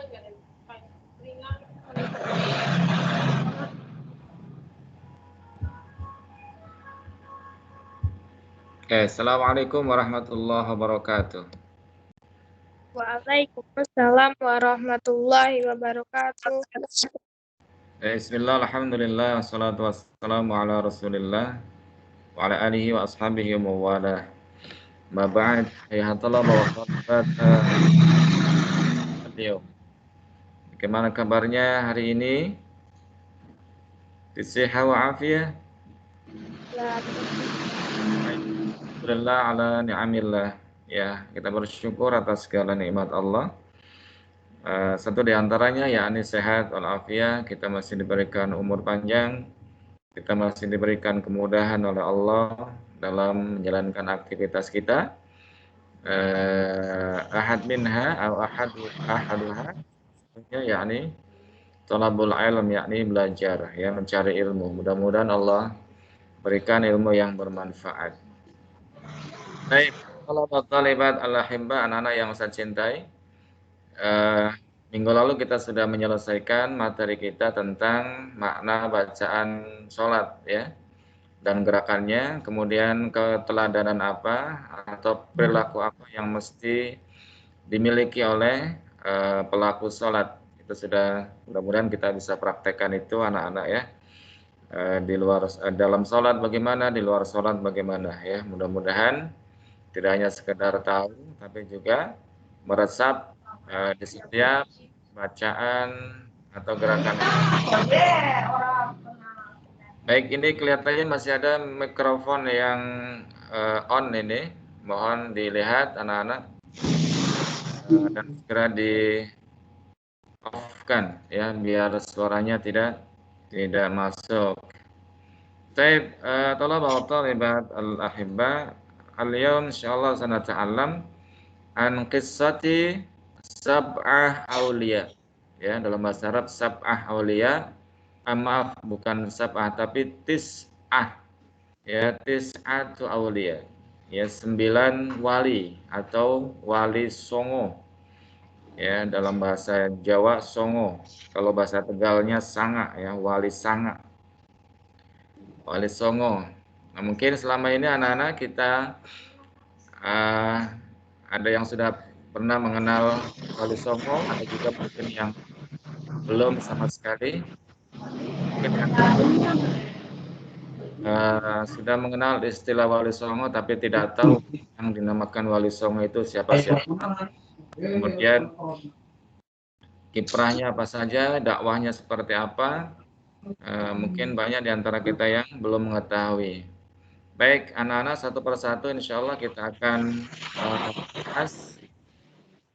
Oke, Assalamualaikum warahmatullahi wabarakatuh. Waalaikumsalam warahmatullahi wabarakatuh. Bismillah, alhamdulillah, wassalatu wassalamu ala rasulillah wa ala alihi wa ashabihi wa mawalah. Ma ba'd, ayuhat talaba wa talibat al-yawm. Bagaimana kabarnya hari ini? Bisihah wa afiyah? Alhamdulillah ala ni'amillah. Ya, kita bersyukur atas segala nikmat Allah. Satu di antaranya yakni sehat walafiat, kita masih diberikan umur panjang, kita masih diberikan kemudahan oleh Allah dalam menjalankan aktivitas kita. Ahad minha atau ahaduha yakni thalabul ilm, yakni belajar, ya, mencari ilmu. Mudah-mudahan Allah berikan ilmu yang bermanfaat. Baik, talabat talibat al-ahibba, anak-anak yang saya cintai. Minggu lalu kita sudah menyelesaikan materi kita tentang makna bacaan sholat, ya, dan gerakannya, kemudian keteladanan apa atau perilaku apa yang mesti dimiliki oleh pelaku sholat. Itu sudah, mudah-mudahan kita bisa praktekkan itu anak-anak, ya. Di luar dalam sholat bagaimana, di luar sholat bagaimana, ya. Mudah-mudahan tidak hanya sekedar tahu, tapi juga meresap di setiap bacaan atau gerakan. Baik, ini kelihatannya masih ada mikrofon yang on ini. Mohon dilihat anak-anak dan segera di off-kan, ya, biar suaranya tidak masuk. Baik, tolong talibat al-ahibba, al-yawm insyaallah sanata'allam an qissati sab'ah auliya, ya, dalam bahasa Arab sab'ah auliya, maaf, bukan sab'ah tapi tis'ah, ya, tis'atu auliya, ya, 9 wali atau wali songo, ya, dalam bahasa Jawa songo, kalau bahasa Tegalnya sanga, ya, wali sanga, wali songo. Nah, mungkin selama ini anak-anak kita ada yang sudah pernah mengenal Wali Songo, ada juga mungkin yang belum sama sekali. Mungkin yang sudah mengenal istilah Wali Songo tapi tidak tahu yang dinamakan Wali Songo itu siapa-siapa. Kemudian kiprahnya apa saja, dakwahnya seperti apa. Mungkin banyak di antara kita yang belum mengetahui. Baik, anak-anak, satu persatu insya Allah kita akan bahas,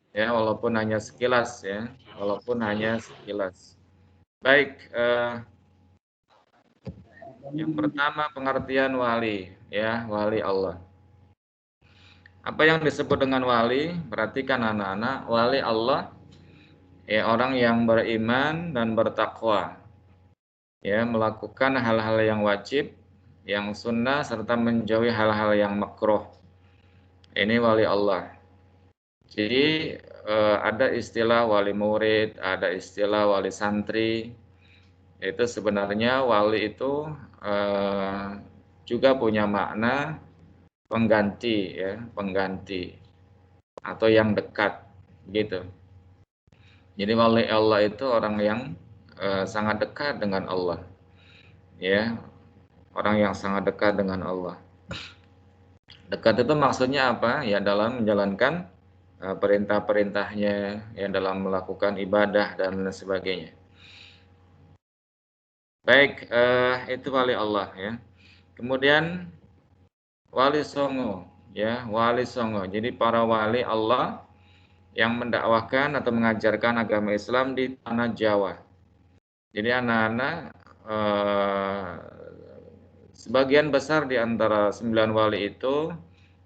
ya, walaupun hanya sekilas, ya, walaupun hanya sekilas. Baik, yang pertama pengertian wali, ya, wali Allah. Apa yang disebut dengan wali? Perhatikan anak-anak, wali Allah, ya, orang yang beriman dan bertakwa, ya, melakukan hal-hal yang wajib, yang sunnah, serta menjauhi hal-hal yang makruh. Ini wali Allah. Jadi ada istilah wali murid, ada istilah wali santri. Itu sebenarnya wali itu juga punya makna pengganti, ya, pengganti atau yang dekat, gitu. Jadi wali Allah itu orang yang sangat dekat dengan Allah, ya, orang yang sangat dekat dengan Allah. Dekat itu maksudnya apa? Ya, dalam menjalankan perintah-perintahnya, ya, dalam melakukan ibadah dan sebagainya. Baik, itu wali Allah, ya. Kemudian wali songo, ya, wali songo. Jadi para wali Allah yang mendakwahkan atau mengajarkan agama Islam di tanah Jawa. Jadi anak-anak, sebagian besar di antara 9 wali itu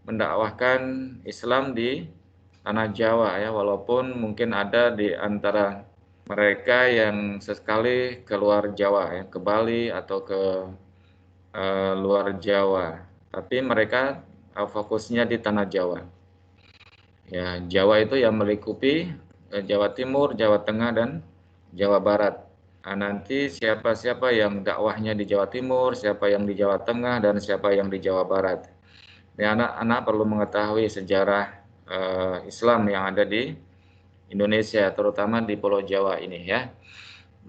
mendakwahkan Islam di tanah Jawa, ya, walaupun mungkin ada di antara mereka yang sesekali keluar Jawa, ya, ke Bali atau ke luar Jawa, tapi mereka fokusnya di tanah Jawa. Ya, Jawa itu yang melingkupi Jawa Timur, Jawa Tengah, dan Jawa Barat. Nah, nanti siapa-siapa yang dakwahnya di Jawa Timur, siapa yang di Jawa Tengah, dan siapa yang di Jawa Barat. Ini anak-anak perlu mengetahui sejarah Islam yang ada di Indonesia, terutama di Pulau Jawa ini ya.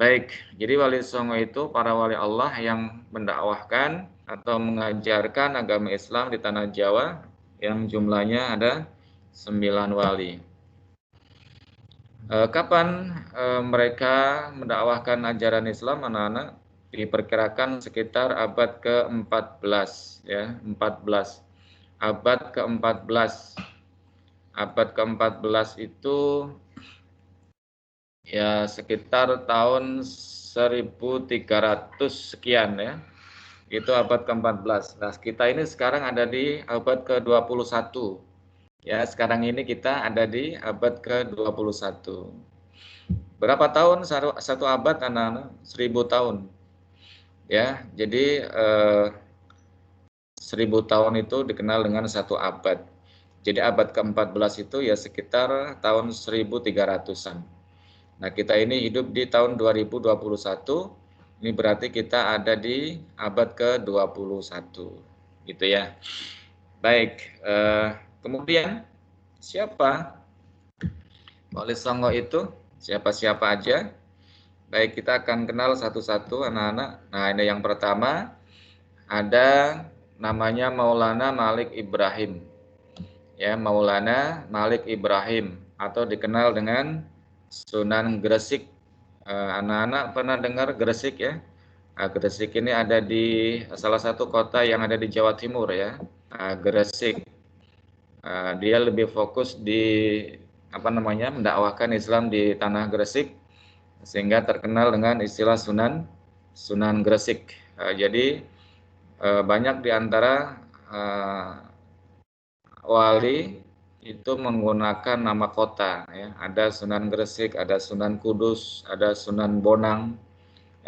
Baik, jadi Wali Songo itu para wali Allah yang mendakwahkan atau mengajarkan agama Islam di tanah Jawa yang jumlahnya ada 9 wali. Kapan mereka mendakwahkan ajaran Islam anak-anak? Diperkirakan sekitar abad ke-14 ya, 14. Abad ke-14. Abad ke-14 itu ya sekitar tahun 1300 sekian ya. Itu abad ke-14. Nah, kita ini sekarang ada di abad ke-21. Ya, sekarang ini kita ada di abad ke-21. Berapa tahun satu abad anak-anak? 1000 tahun. Ya, jadi 1000 tahun itu dikenal dengan satu abad. Jadi abad ke-14 itu ya sekitar tahun 1300-an. Nah, kita ini hidup di tahun 2021. Ini berarti kita ada di abad ke-21. Gitu ya. Baik, kemudian siapa Wali Songo itu? Siapa-siapa aja? Baik, kita akan kenal satu-satu anak-anak. Nah, ini yang pertama ada namanya Maulana Malik Ibrahim. Ya, Maulana Malik Ibrahim atau dikenal dengan Sunan Gresik. Anak-anak pernah dengar Gresik ya? Gresik ini ada di salah satu kota yang ada di Jawa Timur ya. Gresik. Dia lebih fokus di mendakwahkan Islam di tanah Gresik sehingga terkenal dengan istilah Sunan Gresik. Jadi banyak di antara wali itu menggunakan nama kota ya. Ada Sunan Gresik, ada Sunan Kudus, ada Sunan Bonang.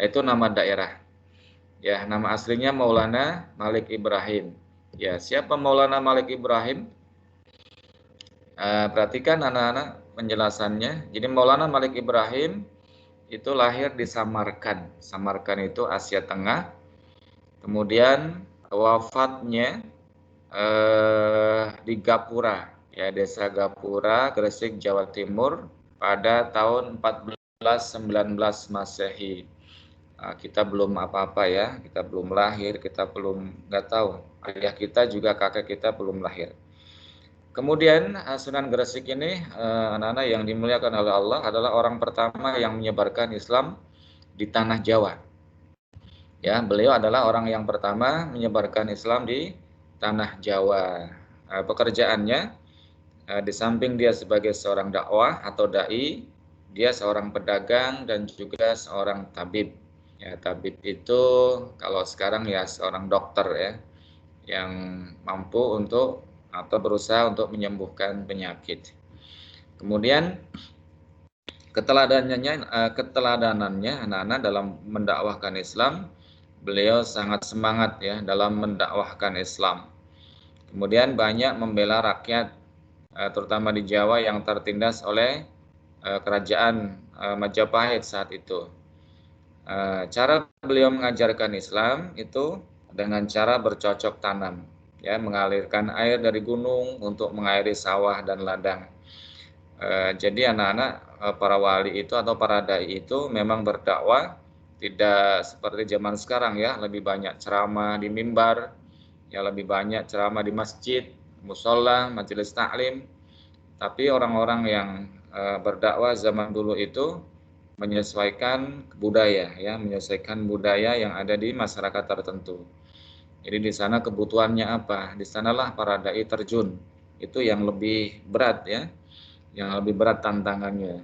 Itu nama daerah. Ya, nama aslinya Maulana Malik Ibrahim. Ya, siapa Maulana Malik Ibrahim? Perhatikan anak-anak penjelasannya. Jadi Maulana Malik Ibrahim itu lahir di Samarkand. Samarkand itu Asia Tengah. Kemudian wafatnya di Gapura, ya desa Gapura, Gresik, Jawa Timur pada tahun 1419 Masehi. Kita belum apa-apa ya, kita belum lahir, kita belum nggak tahu. Ayah kita juga kakek kita belum lahir. Kemudian Sunan Gresik ini anak-anak yang dimuliakan oleh Allah adalah orang pertama yang menyebarkan Islam di tanah Jawa. Ya, beliau adalah orang yang pertama menyebarkan Islam di tanah Jawa. Pekerjaannya di samping dia sebagai seorang dakwah atau dai, dia seorang pedagang dan juga seorang tabib. Ya, tabib itu kalau sekarang ya seorang dokter ya yang mampu untuk atau berusaha untuk menyembuhkan penyakit. Kemudian keteladanannya anak-anak dalam mendakwahkan Islam, beliau sangat semangat ya dalam mendakwahkan Islam. Kemudian banyak membela rakyat terutama di Jawa yang tertindas oleh kerajaan Majapahit saat itu. Cara beliau mengajarkan Islam itu dengan cara bercocok tanam, ya mengalirkan air dari gunung untuk mengairi sawah dan ladang. Jadi anak-anak para wali itu atau para dai itu memang berdakwah tidak seperti zaman sekarang ya, lebih banyak ceramah di mimbar, ya lebih banyak ceramah di masjid, musola, majelis taklim. Tapi orang-orang yang berdakwah zaman dulu itu menyesuaikan budaya ya, menyesuaikan budaya yang ada di masyarakat tertentu. Jadi di sana kebutuhannya apa? Di sanalah para dai terjun. Itu yang lebih berat ya. Yang lebih berat tantangannya.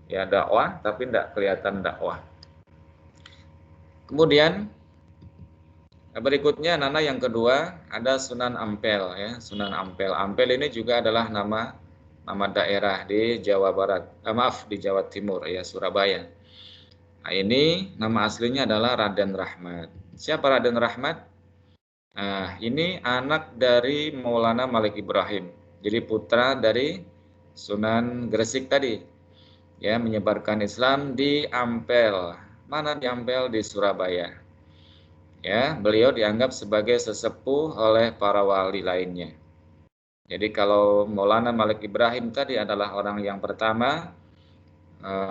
Ya dakwah tapi tidak kelihatan dakwah. Kemudian berikutnya nana yang kedua ada Sunan Ampel ya, Sunan Ampel. Ampel ini juga adalah nama daerah di Jawa Barat. Di Jawa Timur ya, Surabaya. Nah, ini nama aslinya adalah Raden Rahmat. Siapa Raden Rahmat? Nah, ini anak dari Maulana Malik Ibrahim. Jadi putra dari Sunan Gresik tadi. ya, menyebarkan Islam di Ampel. Mana di Ampel? Di Surabaya. Ya, beliau dianggap sebagai sesepuh oleh para wali lainnya. Jadi kalau Maulana Malik Ibrahim tadi adalah orang yang pertama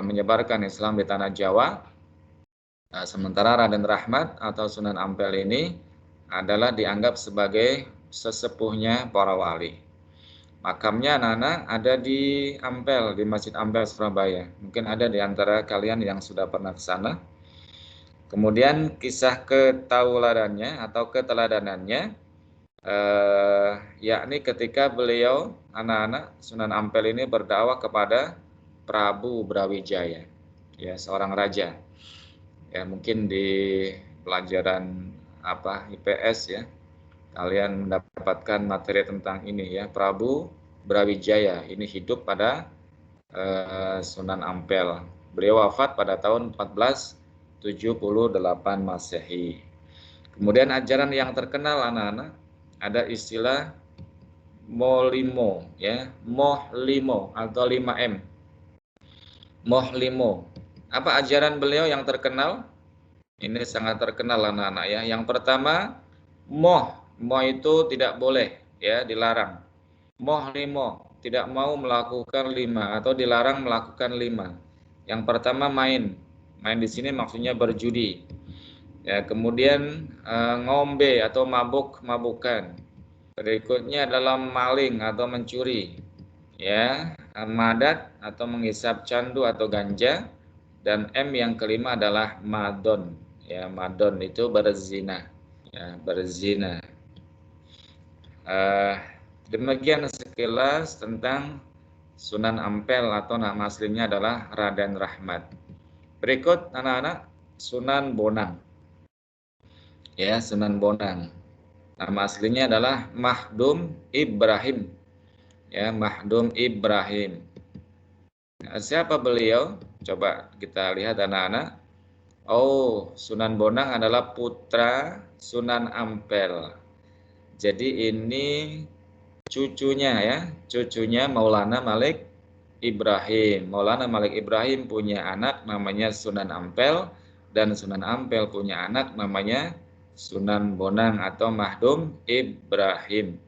menyebarkan Islam di tanah Jawa, sementara Raden Rahmat atau Sunan Ampel ini adalah dianggap sebagai sesepuhnya para wali. Makamnya anak-anak ada di Ampel, di Masjid Ampel Surabaya. Mungkin ada di antara kalian yang sudah pernah ke sana. Kemudian kisah ketauladannya atau keteladanannya, yakni ketika beliau anak-anak Sunan Ampel ini berdakwah kepada Prabu Brawijaya, ya, seorang raja. Ya, mungkin di pelajaran IPS ya, kalian mendapatkan materi tentang ini ya, Prabu Brawijaya ini hidup pada Sunan Ampel. Beliau wafat pada tahun 1478 Masehi. Kemudian ajaran yang terkenal anak-anak, ada istilah Molimo ya, Mohlimo atau 5M. Mohlimo. Apa ajaran beliau yang terkenal? Ini sangat terkenal anak-anak ya. Yang pertama, moh itu tidak boleh ya, dilarang. Mohlimo, tidak mau melakukan 5 atau dilarang melakukan 5. Yang pertama main di sini maksudnya berjudi. Ya, kemudian ngombe atau mabuk-mabukan. Berikutnya adalah maling atau mencuri. Ya, madat atau menghisap candu atau ganja, dan M yang kelima adalah madon. Ya, madon itu berzina. Ya, berzina. Demikian sekilas tentang Sunan Ampel atau nama aslinya adalah Raden Rahmat. Berikut anak-anak Sunan Bonang. Ya, Sunan Bonang. Nama aslinya adalah Mahdum Ibrahim. Ya, Mahdum Ibrahim. Nah, siapa beliau? Coba kita lihat anak-anak. Oh, Sunan Bonang adalah putra Sunan Ampel. Jadi ini cucunya ya, cucunya Maulana Malik Ibrahim. Maulana Malik Ibrahim punya anak namanya Sunan Ampel, dan Sunan Ampel punya anak namanya Sunan Bonang atau Mahdum Ibrahim.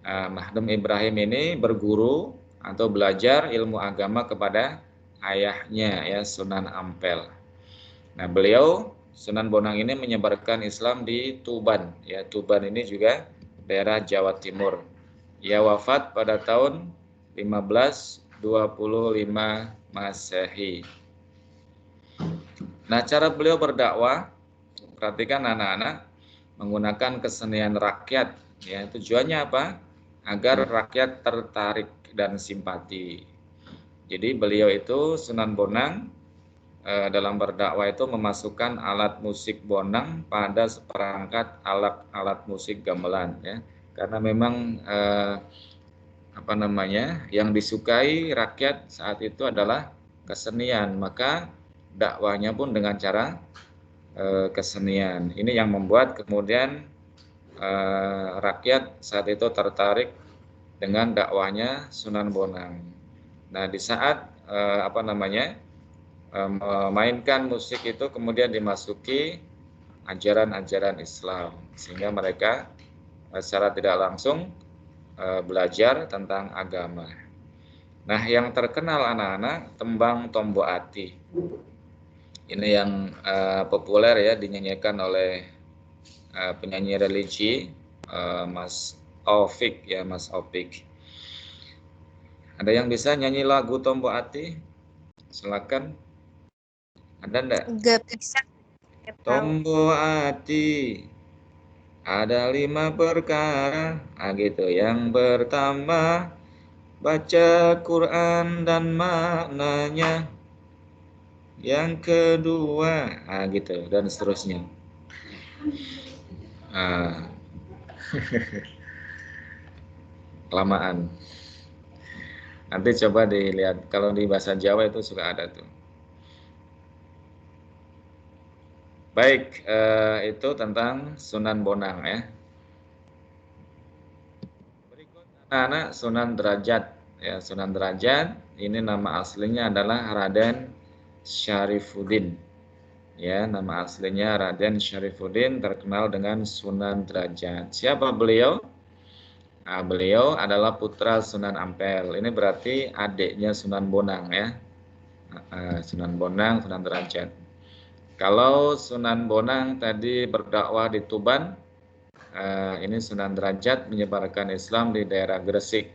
Mahdum Ibrahim ini berguru atau belajar ilmu agama kepada ayahnya ya, Sunan Ampel. Nah, beliau Sunan Bonang ini menyebarkan Islam di Tuban ya. Tuban ini juga daerah Jawa Timur. Ia wafat pada tahun 1525 Masehi. Nah, cara beliau berdakwah, perhatikan anak-anak, menggunakan kesenian rakyat ya. Tujuannya apa? Agar rakyat tertarik dan simpati. Jadi beliau itu Sunan Bonang dalam berdakwah itu memasukkan alat musik bonang pada seperangkat alat musik gamelan ya, karena memang yang disukai rakyat saat itu adalah kesenian, maka dakwahnya pun dengan cara kesenian. Ini yang membuat kemudian rakyat saat itu tertarik dengan dakwahnya Sunan Bonang. Nah, di saat memainkan musik itu kemudian dimasuki ajaran-ajaran Islam, sehingga mereka secara tidak langsung belajar tentang agama. Nah, yang terkenal anak-anak, tembang Tombo Ati. Ini yang populer ya, dinyanyikan oleh penyanyi religi Mas Opik ya, Mas Opik. Ada yang bisa nyanyi lagu Tombo Ati? Silakan. Ada enggak? Enggak bisa. Tombo Ati, ada 5 perkara, gitu. Yang pertama, baca Quran dan maknanya. Yang kedua, gitu, dan seterusnya. Kelamaan. Nanti coba dilihat, kalau di bahasa Jawa itu suka ada tuh. Baik, itu tentang Sunan Bonang ya. Berikut anak-anak Sunan Derajat. Ya, Sunan Derajat ini nama aslinya adalah Raden Syarifuddin. Ya, nama aslinya Raden Syarifuddin, terkenal dengan Sunan Derajat. Siapa beliau? Nah, beliau adalah putra Sunan Ampel. Ini berarti adiknya Sunan Bonang ya. Sunan Bonang, Sunan Derajat. Kalau Sunan Bonang tadi berdakwah di Tuban, ini Sunan Derajat menyebarkan Islam di daerah Gresik.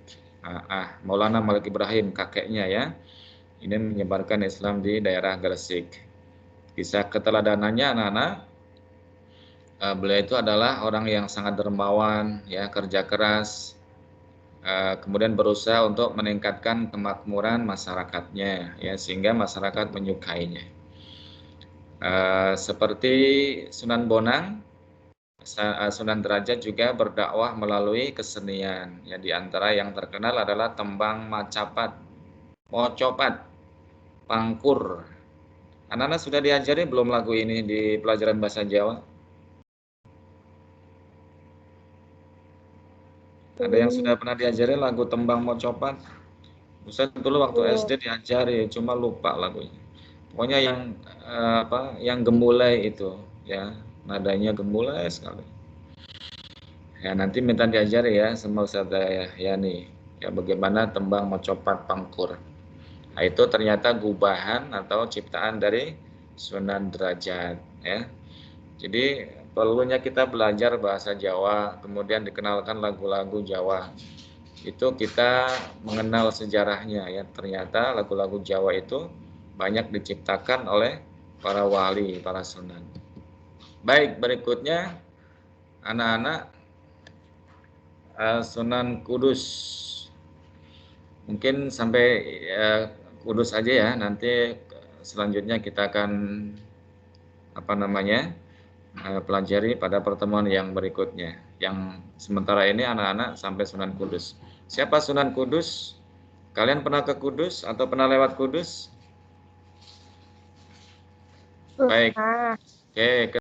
Maulana Malik Ibrahim kakeknya ya, ini menyebarkan Islam di daerah Gresik. Kisah keteladanannya anak-anak, beliau itu adalah orang yang sangat dermawan, ya, kerja keras, kemudian berusaha untuk meningkatkan kemakmuran masyarakatnya, ya, sehingga masyarakat menyukainya. Seperti Sunan Bonang, Sunan Derajat juga berdakwah melalui kesenian. Ya, di antara yang terkenal adalah tembang macapat, mocopat, pangkur. Anak-anak sudah diajari belum lagu ini di pelajaran bahasa Jawa? Ada yang sudah pernah diajari lagu tembang mocopat? Ustaz dulu waktu SD diajari, cuma lupa lagunya. Pokoknya yang gemulai itu, ya, nadanya gemulai sekali. Ya, nanti minta diajari ya sama Ustaz Yani. Ya, bagaimana tembang mocopat pangkur. Nah, itu ternyata gubahan atau ciptaan dari Sunan Derajat, ya. Jadi perlunya kita belajar bahasa Jawa, kemudian dikenalkan lagu-lagu Jawa. Itu kita mengenal sejarahnya ya. Ternyata lagu-lagu Jawa itu banyak diciptakan oleh para wali, para sunan. Baik, berikutnya anak-anak, Sunan Kudus. Mungkin sampai Kudus aja ya. Nanti selanjutnya kita akan pelajari pada pertemuan yang berikutnya. Yang sementara ini anak-anak sampai Sunan Kudus. Siapa Sunan Kudus? Kalian pernah ke Kudus atau pernah lewat Kudus? Baik. Oke.